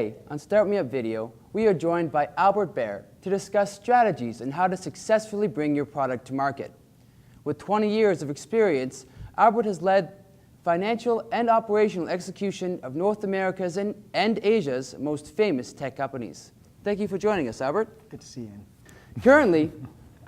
Today, on Start Me Up Video, we are joined by Albert Behr to discuss strategies and how to successfully bring your product to market. With 20 years of experience, Albert has led financial and operational execution of North America's and Asia's most famous tech companies. Thank you for joining us, Albert. Good to see you. Currently,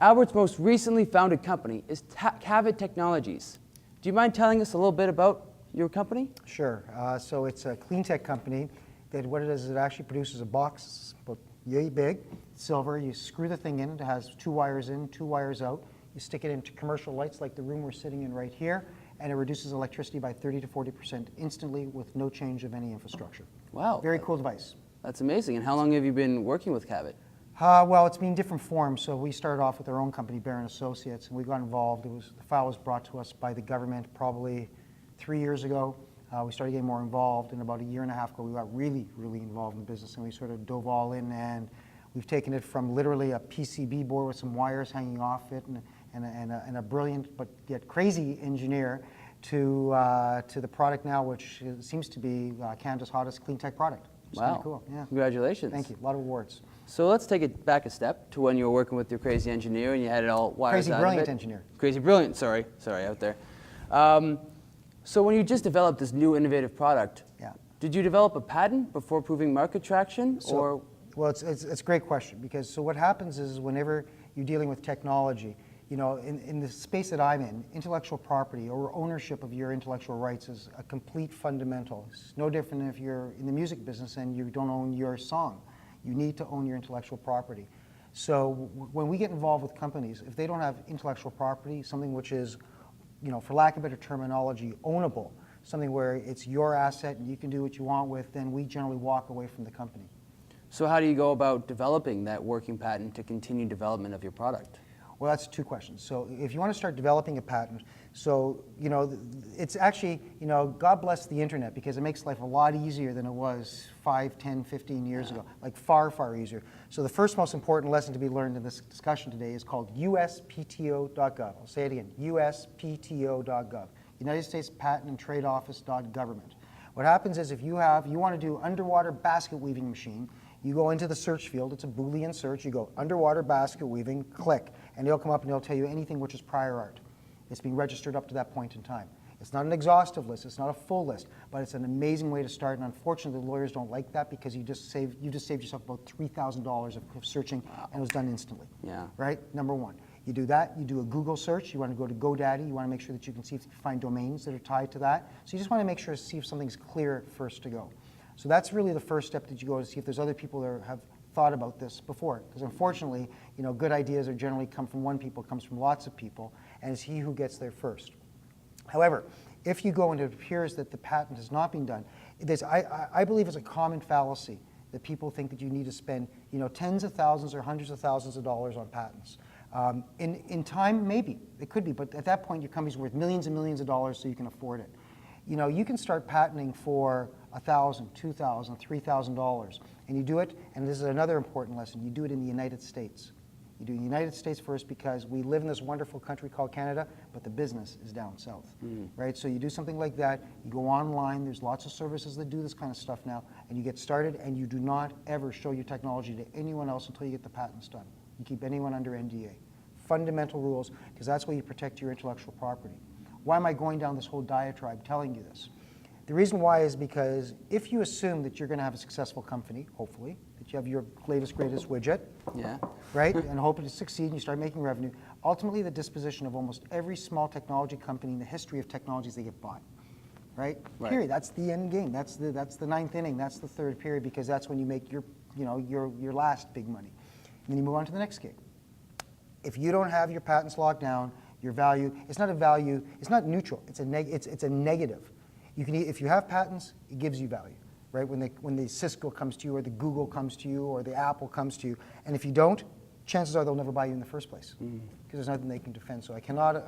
Albert's most recently founded company is Cavit Technologies. Do you mind telling us a little bit about your company? Sure. So it's a clean tech company that what it is it actually produces a box about yay big, silver. You screw the thing in. It has 2 wires in, 2 wires out. You stick it into commercial lights like the room we're sitting in right here, and it reduces electricity by 30 to 40% instantly with no change of any infrastructure. Wow. Very cool device. That's amazing. And how long have you been working with Cavit? Well, it's been different forms. So we started off with our own company, Behr & Associates, and we got involved. The file was brought to us by the government probably 3 years ago. We started getting more involved, and about a year and a half ago, we got really, really involved in the business, and we sort of dove all in, and we've taken it from literally a PCB board with some wires hanging off it and a brilliant but yet crazy engineer to the product now, which seems to be Canada's hottest clean tech product. It's wow. Kind of cool. Yeah. Congratulations. Thank you. A lot of awards. So let's take it back a step to when you were working with your crazy engineer and you had it all wires Crazy out brilliant of it. engineer. Crazy brilliant, sorry out there. So when you just developed this new innovative product, Yeah. did you develop a patent before proving market traction? Well, it's a great question because so what happens is whenever you're dealing with technology, you know, in the space that I'm in, intellectual property or ownership of your intellectual rights is a complete fundamental. It's no different than if you're in the music business and you don't own your song. You need to own your intellectual property. So when we get involved with companies, if they don't have intellectual property, something which is, you know, for lack of better terminology, ownable, something where it's your asset and you can do what you want with, then we generally walk away from the company. So how do you go about developing that working patent to continue development of your product? Well, that's 2 questions. So if you want to start developing a patent, so, you know, it's actually, you know, God bless the internet because it makes life a lot easier than it was 5, 10, 15 years ago, like far, far easier. So the first most important lesson to be learned in this discussion today is called uspto.gov. I'll say it again, uspto.gov, United States Patent and Trade Office.government. What happens is if you want to do underwater basket weaving machine, you go into the search field, it's a Boolean search, you go underwater basket weaving, click, and it'll come up and it'll tell you anything which is prior art. It's being registered up to that point in time. It's not an exhaustive list, it's not a full list, but it's an amazing way to start, and unfortunately the lawyers don't like that because you just saved yourself about $3,000 of searching, and it was done instantly. Yeah. Right? Number one. You do that, you do a Google search, you want to go to GoDaddy, you want to make sure that you can see if you can find domains that are tied to that. So you just want to make sure to see if something's clear first to go. So that's really the first step that you go to see if there's other people that have thought about this before. Because unfortunately, you know, good ideas are generally come from one people, comes from lots of people, and it's he who gets there first. However, if you go and it appears that the patent has not been done, I believe it's a common fallacy that people think that you need to spend, you know, tens of thousands or hundreds of thousands of dollars on patents. In time, maybe, it could be, but at that point your company's worth millions and millions of dollars so you can afford it. You know, you can start patenting for $1,000, $2,000, $3,000, and you do it, and this is another important lesson, you do it in the United States. You do it in the United States first because we live in this wonderful country called Canada, but the business is down south, right? So you do something like that, you go online, there's lots of services that do this kind of stuff now, and you get started, and you do not ever show your technology to anyone else until you get the patents done. You keep anyone under NDA. Fundamental rules, because that's where you protect your intellectual property. Why am I going down this whole diatribe telling you this? The reason why is because if you assume that you're going to have a successful company, hopefully, that you have your latest, greatest widget, right, and hope to succeed and you start making revenue, ultimately the disposition of almost every small technology company in the history of technologies, they get bought, right? Period. That's the end game. That's the ninth inning. That's the third period because that's when you make your last big money. And then you move on to the next game. If you don't have your patents locked down, your value, it's not a value, it's not neutral, it's a negative. You can, if you have patents, it gives you value, right? When the Cisco comes to you, or the Google comes to you, or the Apple comes to you, and if you don't, chances are they'll never buy you in the first place, because there's nothing they can defend. So I cannot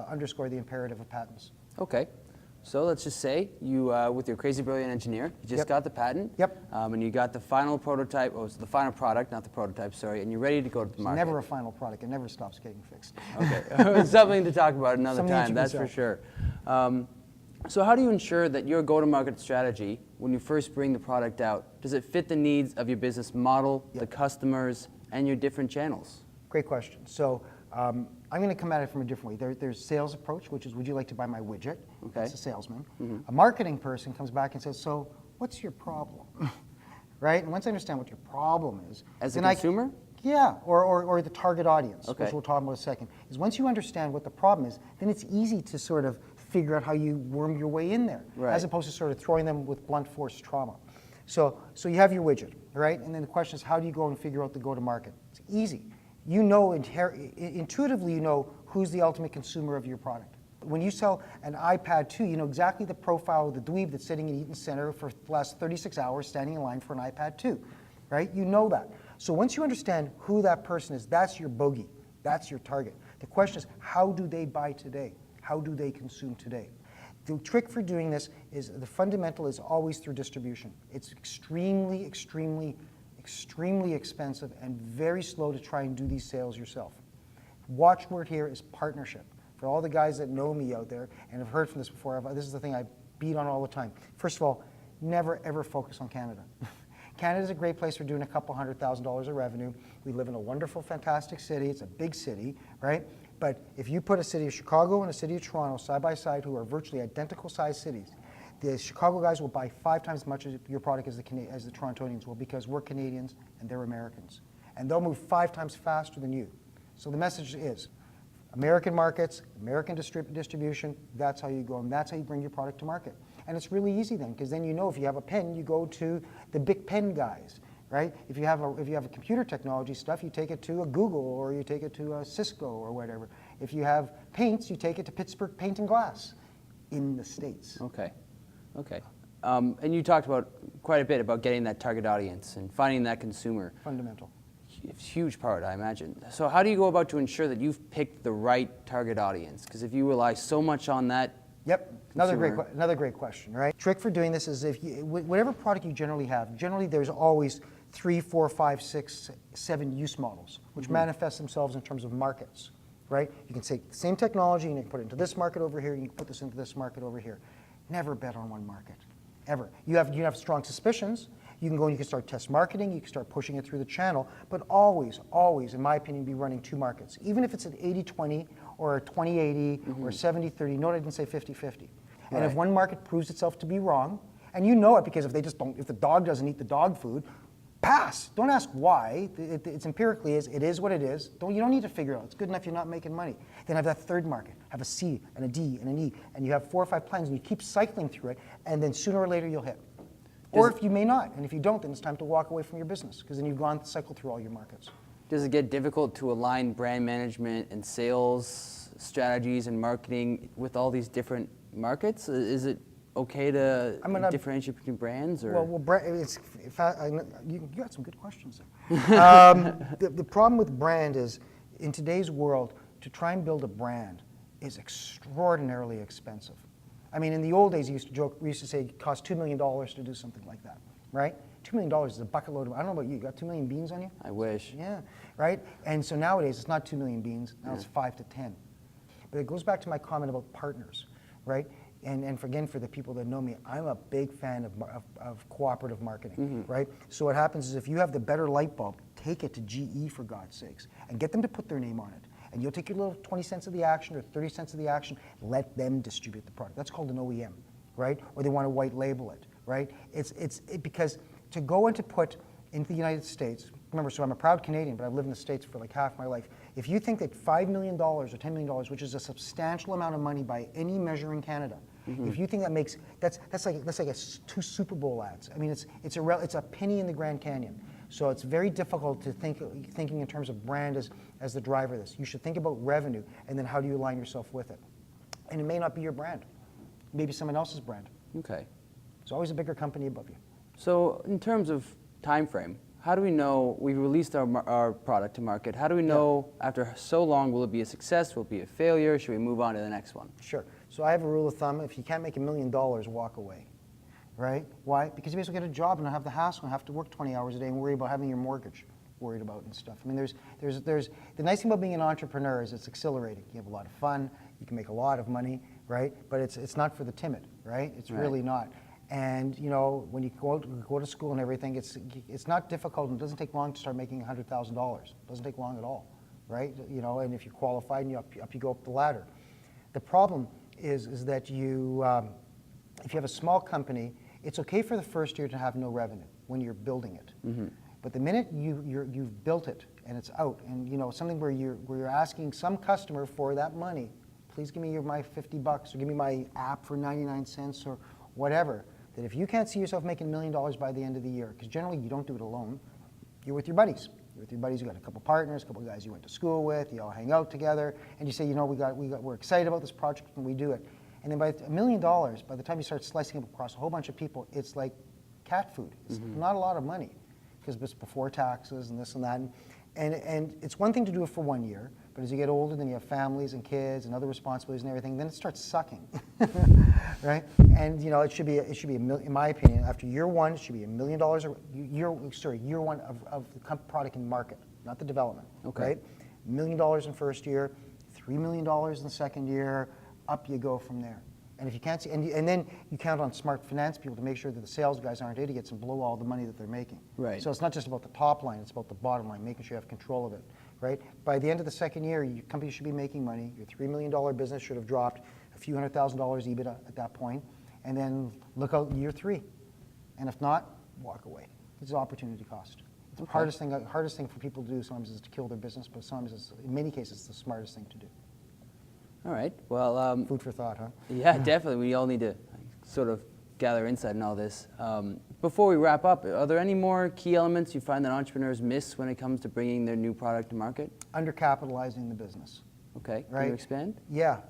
underscore the imperative of patents. Okay. So let's just say you, with your crazy brilliant engineer, you just got the patent, and you got the final prototype, oh, it's the final product, not the prototype, sorry, and you're ready to go to the market. Never a final product. It never stops getting fixed. Okay. Something to talk about another time, that's for sure. So how do you ensure that your go-to-market strategy, when you first bring the product out, does it fit the needs of your business model, the customers, and your different channels? Great question. So I'm going to come at it from a different way. There's sales approach, which is, would you like to buy my widget? Okay. That's a salesman. A marketing person comes back and says, so what's your problem? Right? And once I understand what your problem is, As a then consumer? Yeah, or the target audience, Okay. which we'll talk about in a second, is once you understand what the problem is, then it's easy to sort of figure out how you worm your way in there, Right. as opposed to sort of throwing them with blunt force trauma. So you have your widget, right? And then the question is, how do you go and figure out the go-to-market? It's easy. You know, intuitively, you know who's the ultimate consumer of your product. When you sell an iPad 2, you know exactly the profile of the dweeb that's sitting in Eaton Center for the last 36 hours standing in line for an iPad 2, right? You know that. So once you understand who that person is, that's your bogey. That's your target. The question is, how do they buy today? How do they consume today? The trick for doing this is the fundamental is always through distribution. It's extremely, extremely, extremely expensive and very slow to try and do these sales yourself. Watchword here is partnership. For all the guys that know me out there and have heard from this before, this is the thing I beat on all the time. First of all, never ever focus on Canada. Canada's a great place for doing a couple $100,000 of revenue. We live in a wonderful, fantastic city. It's a big city, right? But if you put a city of Chicago and a city of Toronto side by side, who are virtually identical sized cities, the Chicago guys will buy 5 times as much of your product as the Torontonians will, because we're Canadians and they're Americans. And they'll move 5 times faster than you. So the message is, American markets, American distribution, that's how you go, and that's how you bring your product to market. And it's really easy then, because then you know if you have a pen, you go to the big pen guys, right? If you have a computer technology stuff, you take it to a Google or you take it to a Cisco or whatever. If you have paints, you take it to Pittsburgh Paint and Glass in the States. Okay, okay. And you talked about quite a bit about getting that target audience and finding that consumer. Fundamental. It's a huge part, I imagine. So how do you go about to ensure that you've picked the right target audience? Because if you rely so much on that, yep, another great question, right? Trick for doing this is whatever product you generally have, generally there's always 3, 4, 5, 6, 7 use models, which manifest themselves in terms of markets, right? You can take the same technology and you can put it into this market over here, you can put this into this market over here. Never bet on one market, ever. You have strong suspicions. You can go and you can start test marketing, you can start pushing it through the channel, but always, always, in my opinion, be running 2 markets. Even if it's an 80-20 or a 20-80 or a 70-30, note I didn't say 50-50. And if one market proves itself to be wrong, and you know it because if the dog doesn't eat the dog food, pass. Don't ask why. It's empirically it is what it is. You don't need to figure it out. It's good enough you're not making money. Then have that third market. Have a C and a D and an E, and you have 4 or 5 plans, and you keep cycling through it, and then sooner or later you'll hit. Or if you may not, and if you don't, then it's time to walk away from your business, because then you've gone to cycle through all your markets. does it get difficult to align brand management and sales strategies and marketing with all these different markets? Is it okay to differentiate between brands? Or? You got some good questions there. The problem with brand is, in today's world, to try and build a brand is extraordinarily expensive. I mean, in the old days, we used to say it cost $2 million to do something like that, right? $2 million is a bucket load of, I don't know about you got 2 million beans on you? I wish. Yeah, right? And so nowadays, it's not 2 million beans, now it's 5 to 10. But it goes back to my comment about partners, right? And again, for the people that know me, I'm a big fan of cooperative marketing, right? So what happens is if you have the better light bulb, take it to GE for God's sakes, and get them to put their name on it. And you'll take your little 20 cents of the action or 30 cents of the action, let them distribute the product. That's called an OEM, right? Or they want to white label it, right? Because to go and to put into the United States, remember, so I'm a proud Canadian, but I've lived in the States for like half my life. If you think that $5 million or $10 million, which is a substantial amount of money by any measure in Canada, if you think that makes, that's like 2 Super Bowl ads. I mean, it's a penny in the Grand Canyon. So it's very difficult to thinking in terms of brand as the driver of this. You should think about revenue, and then how do you align yourself with it? And it may not be your brand. Maybe someone else's brand. Okay. There's always a bigger company above you. So in terms of time frame, how do we know we've released our product to market? How do we know after so long, will it be a success, will it be a failure? Should we move on to the next one? Sure. So I have a rule of thumb, if you can't make $1 million, walk away. Right? Why? Because you basically get a job and not have the hassle and have to work 20 hours a day and worry about having your mortgage worried about and stuff. I mean, there's the nice thing about being an entrepreneur is it's exhilarating. You have a lot of fun. You can make a lot of money, right? But it's not for the timid, right? It's Right. really not. And you know, when you go to school and everything, it's not difficult, and it doesn't take long to start making $100,000. It doesn't take long at all, right? You know, and if you're qualified and you go up the ladder. The problem is that you, if you have a small company, it's okay for the first year to have no revenue when you're building it. Mm-hmm. But the minute you've built it and it's out, and you know, something where you're asking some customer for that money, please give me my $50 or give me my app for 99 cents or whatever, that if you can't see yourself making $1 million by the end of the year, because generally you don't do it alone, you're with your buddies. You're with your buddies, you got a couple partners, a couple guys you went to school with, you all hang out together, and you say, you know, we're excited about this project and we do it. And then by $1 million, by the time you start slicing it across a whole bunch of people, it's like cat food. It's not a lot of money, because it's before taxes and this and that. And it's one thing to do it for 1 year, but as you get older, then you have families and kids and other responsibilities and everything, then it starts sucking, right? And you know, it should be in my opinion, after year one, it should be $1 million, year one of the product in market, not the development, Okay. right? $1 million in first year, $3 million in the second year, up you go from there. And if you can't see, and then you count on smart finance people to make sure that the sales guys aren't idiots and blow all the money that they're making. Right. So it's not just about the top line, it's about the bottom line, making sure you have control of it, right? By the end of the second year, your company should be making money. Your $3 million business should have dropped a few $100,000 EBITDA at that point, and then look out year 3. And if not, walk away. It's opportunity cost. It's the hardest thing for people to do sometimes is to kill their business, but sometimes it's, in many cases, it's the smartest thing to do. All right. Well, Food for thought, huh? yeah, definitely. We all need to sort of gather insight in all this. Before we wrap up, are there any more key elements you find that entrepreneurs miss when it comes to bringing their new product to market? Undercapitalizing the business. Okay. Right. Can you expand? Yeah,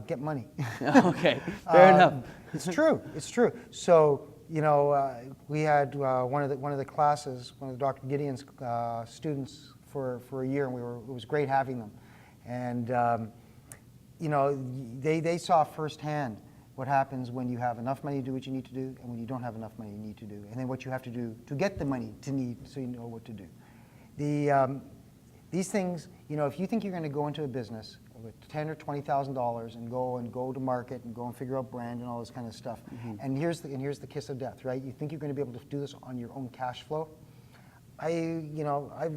get money. Okay. Fair enough. It's true. It's true. So you know, we had one of the classes, one of Dr. Gideon's students for a year, and it was great having them, and you know, they saw firsthand what happens when you have enough money to do what you need to do, and when you don't have enough money you need to do, and then what you have to do to get the money to need, so you know what to do. These things, you know, if you think you're going to go into a business with $10,000 or $20,000 and go to market and go and figure out brand and all this kind of stuff, and here's the kiss of death, right? You think you're going to be able to do this on your own cash flow? I've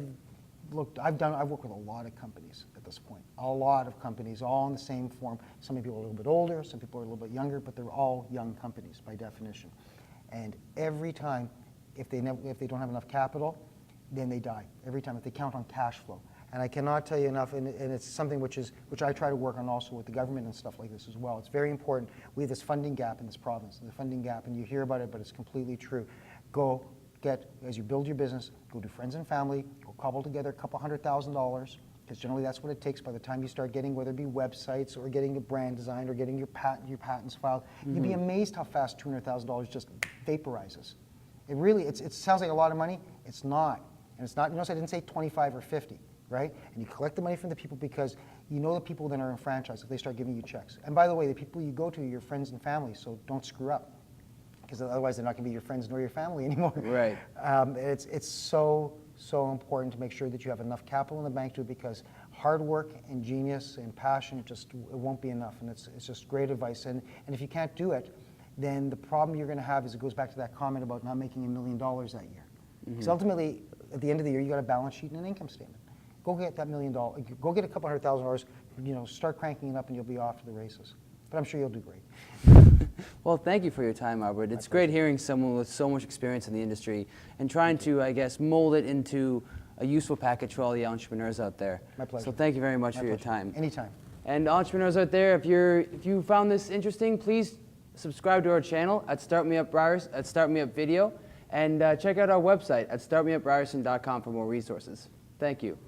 worked with a lot of companies at this point, a lot of companies, all in the same form. Some people are a little bit older, some people are a little bit younger, but they're all young companies by definition. And every time, if they don't have enough capital, then they die. Every time, if they count on cash flow. And I cannot tell you enough, and it's something which I try to work on also with the government and stuff like this as well. It's very important. We have this funding gap in this province, the funding gap, and you hear about it, but it's completely true. As you build your business, go to friends and family, go cobble together a couple $100,000, because generally that's what it takes by the time you start getting, whether it be websites or getting a brand designed or getting your patents filed. You'd be amazed how fast $200,000 just vaporizes. It sounds like a lot of money. It's not. And it's not, you notice I didn't say 25 or 50, right? And you collect the money from the people because you know the people that are in franchise, if they start giving you checks. And by the way, the people you go to are your friends and family, so don't screw up, because otherwise they're not going to be your friends nor your family anymore. Right. It's so important to make sure that you have enough capital in the bank to do it, because hard work and genius and passion, it won't be enough. And it's just great advice. And if you can't do it, then the problem you're going to have is, it goes back to that comment about not making $1 million that year. Because ultimately, at the end of the year, you got a balance sheet and an income statement. Go get that $1 million. Go get a couple $100,000. You know, start cranking it up, and you'll be off to the races. But I'm sure you'll do great. Well, thank you for your time, Albert. It's great hearing someone with so much experience in the industry and trying to, I guess, mold it into a useful package for all the entrepreneurs out there. My pleasure. So thank you very much for your time. Anytime. And entrepreneurs out there, if you found this interesting, please subscribe to our channel at Start Me Up Video, and check out our website at startmeupryerson.com for more resources. Thank you.